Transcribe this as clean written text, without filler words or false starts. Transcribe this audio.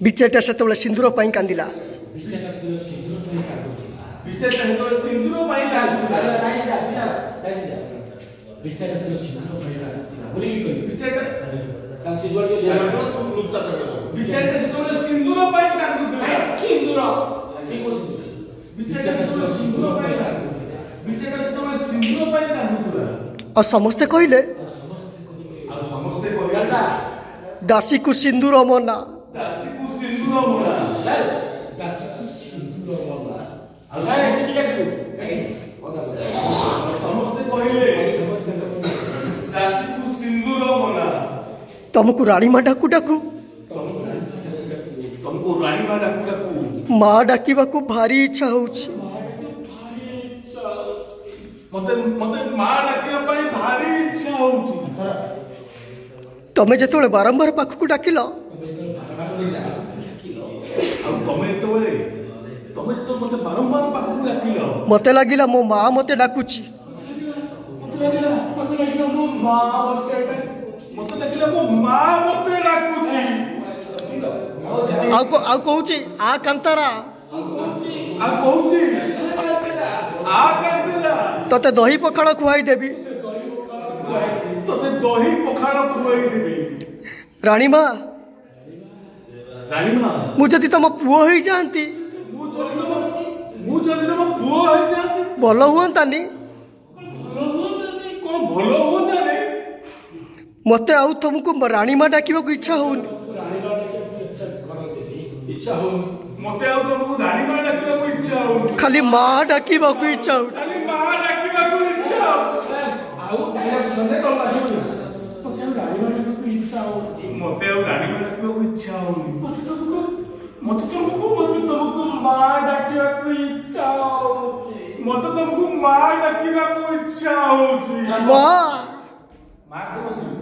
बिचेटा से सिंदूर कांदिला और समस्ते कहले दासी को सिंदूर मना तुमको रानी माँ डाकू डाकू माँ डाकिबा को भारी इच्छा होउछि तमे जेतोले बारंबार पाखकु डाकिल मते लागिला मो माँ मते डाकुची आ कहूची आ कांतारा तते दही पखाड़ खुआई देवी रानी माँ मुझे तुम पुओ हो जाती भल हुआंतानी मते आउ तुमको रानी माँ डाकिबा को इच्छा होउनी खाली माँ डाकिबा को इच्छा होउछि माँ